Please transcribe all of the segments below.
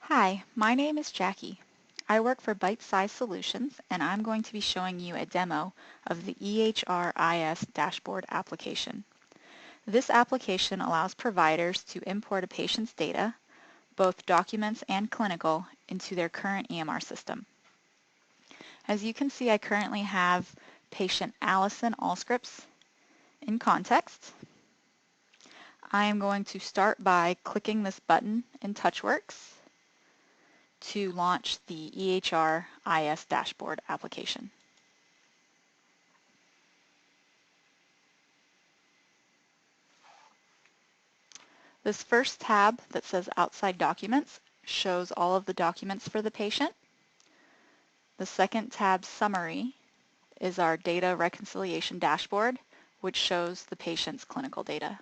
Hi, my name is Jackie. I work for Bite Size Solutions, and I'm going to be showing you a demo of the EHRis dashboard application. This application allows providers to import a patient's data, both documents and clinical, into their current EMR system. As you can see, I currently have patient Allison Allscripts in context. I am going to start by clicking this button in TouchWorks to launch the EHRis dashboard application. This first tab that says Outside Documents shows all of the documents for the patient. The second tab, Summary, is our data reconciliation dashboard, which shows the patient's clinical data.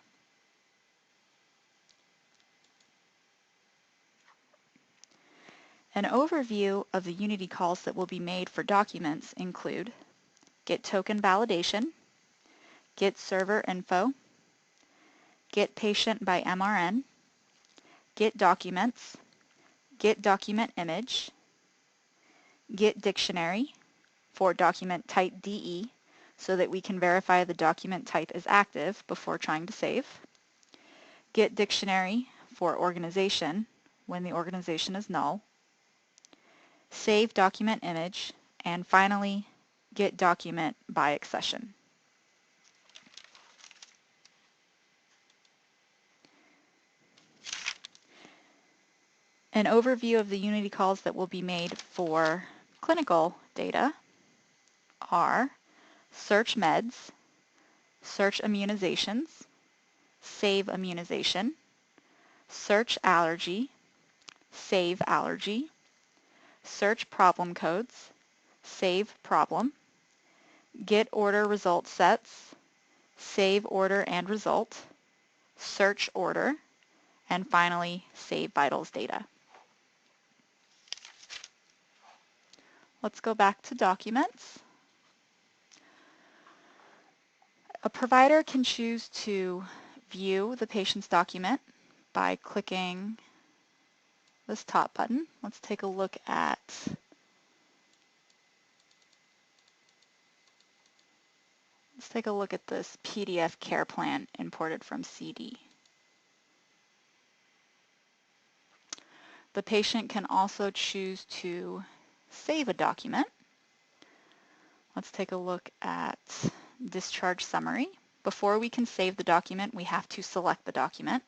An overview of the Unity calls that will be made for documents include get token validation, get server info, get patient by MRN, get documents, get document image, get dictionary for document type DE so that we can verify the document type is active before trying to save, get dictionary for organization when the organization is null, save document image, and finally get document by accession. An overview of the Unity calls that will be made for clinical data are search meds, search immunizations, save immunization, search allergy, save allergy, search problem codes, save problem, get order result sets, save order and result, search order, and finally save vitals data. Let's go back to documents. A provider can choose to view the patient's document by clicking this top button. Let's take a look at this PDF care plan imported from CD. The patient can also choose to save a document. Let's take a look at discharge summary. Before we can save the document, we have to select the document.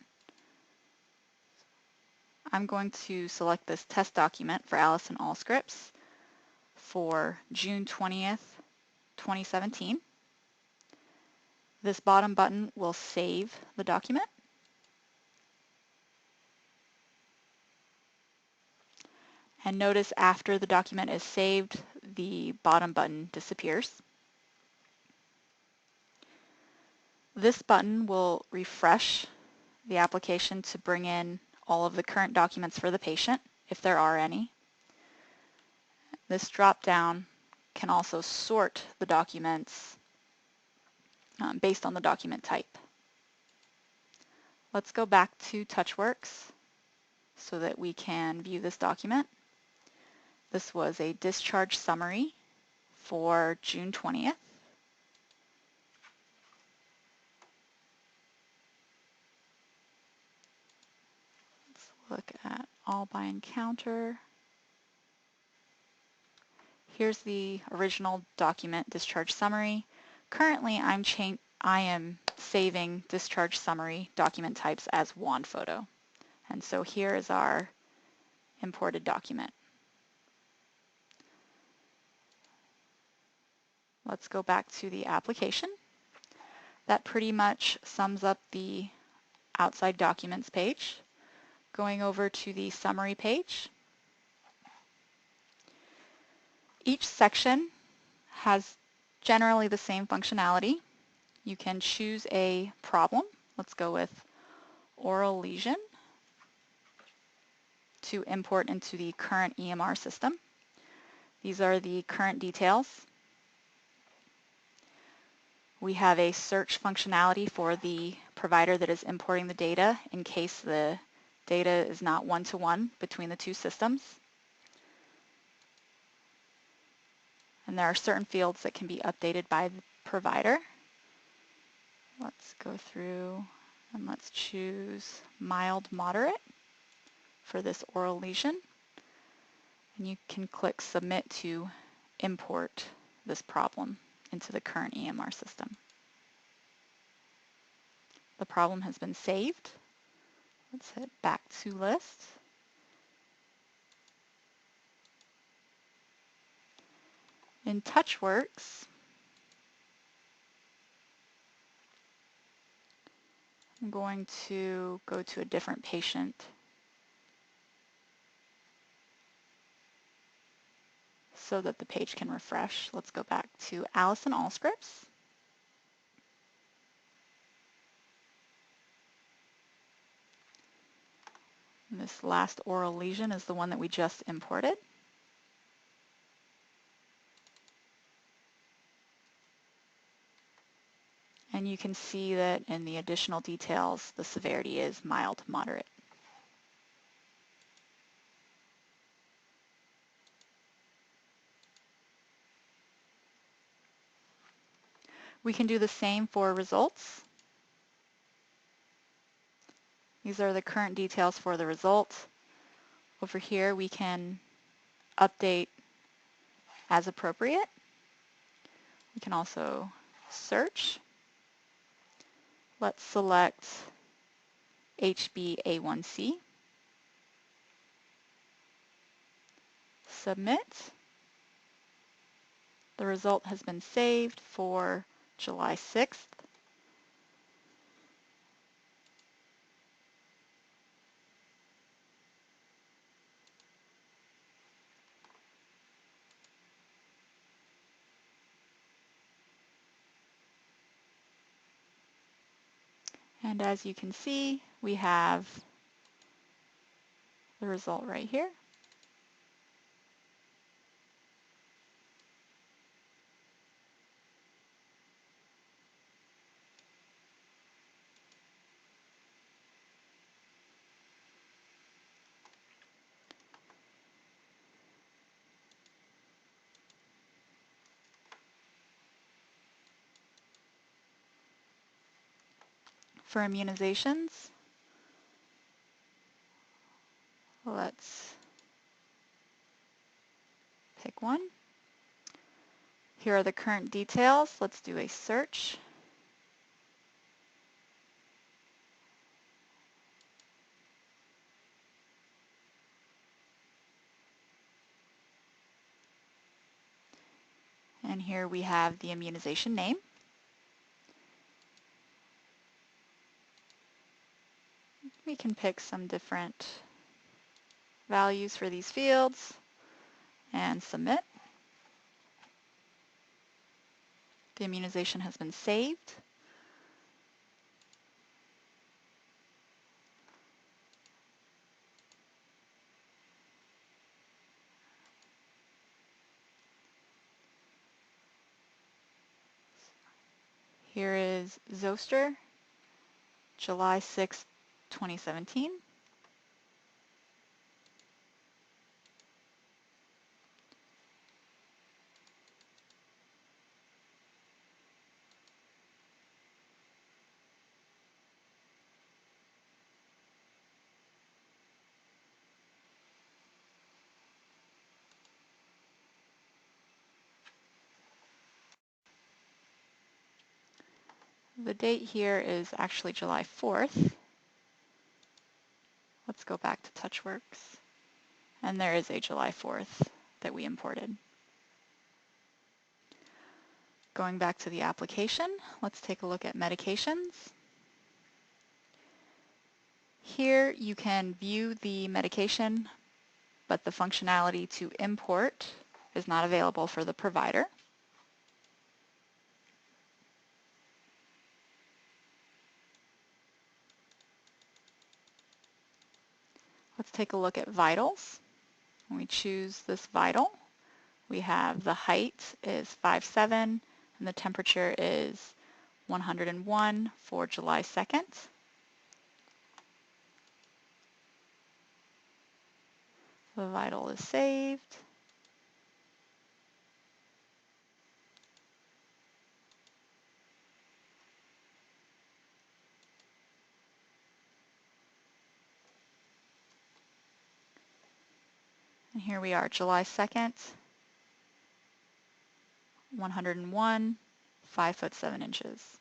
I'm going to select this test document for Allison Allscripts for June 20th, 2017. This bottom button will save the document. And notice after the document is saved, the bottom button disappears. This button will refresh the application to bring in all of the current documents for the patient, if there are any. This drop-down can also sort the documents based on the document type. Let's go back to TouchWorks so that we can view this document. This was a discharge summary for June 20th. Let's look at all by encounter. Here's the original document discharge summary. Currently, I am saving discharge summary document types as wand photo. And so here is our imported document. Let's go back to the application. That pretty much sums up the outside documents page. Going over to the summary page. Each section has generally the same functionality. You can choose a problem. Let's go with oral lesion to import into the current EMR system. These are the current details. We have a search functionality for the provider that is importing the data in case the Data is not one-to-one between the two systems. And there are certain fields that can be updated by the provider. Let's go through and let's choose mild moderate for this oral lesion. And you can click submit to import this problem into the current EMR system. The problem has been saved. Let's hit back to list. In TouchWorks, I'm going to go to a different patient so that the page can refresh. Let's go back to Allison Allscripts. And this last oral lesion is the one that we just imported. And you can see that in the additional details, the severity is mild moderate. We can do the same for results. These are the current details for the result. Over here, we can update as appropriate. We can also search. Let's select HbA1c. Submit. The result has been saved for July 6th. And as you can see, we have the result right here. For immunizations, let's pick one. Here are the current details. Let's do a search. And here we have the immunization name. We can pick some different values for these fields and submit. The immunization has been saved. Here is Zoster, July 6, 2017. The date here is actually July 4th. Let's go back to TouchWorks. And there is a July 4th that we imported. Going back to the application, let's take a look at medications. Here you can view the medication, but the functionality to import is not available for the provider. Let's take a look at vitals. When we choose this vital, we have the height is 5'7", and the temperature is 101 for July 2nd. The vital is saved. And here we are, July 2nd, 101, 5 foot 7 inches.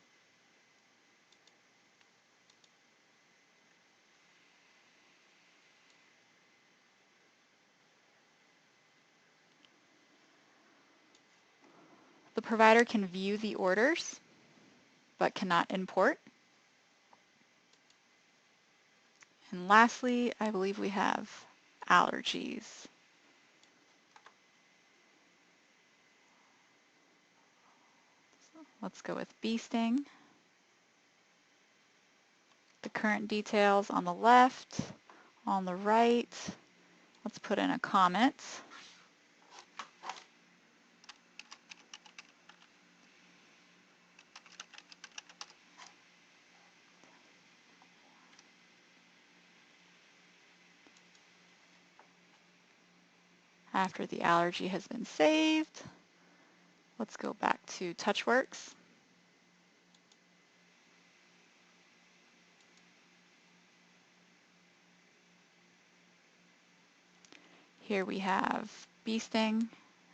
The provider can view the orders, but cannot import. And lastly, I believe we have allergies. Let's go with bee sting. The current details on the left, on the right. Let's put in a comment. After the allergy has been saved, let's go back to TouchWorks. Here we have bee sting.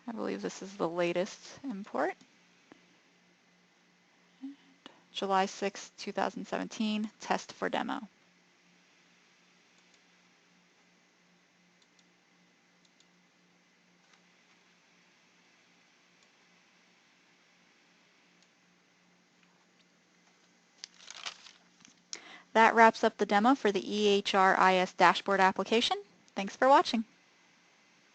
I believe this is the latest import. July 6, 2017, test for demo. That wraps up the demo for the EHRis dashboard application. Thanks for watching.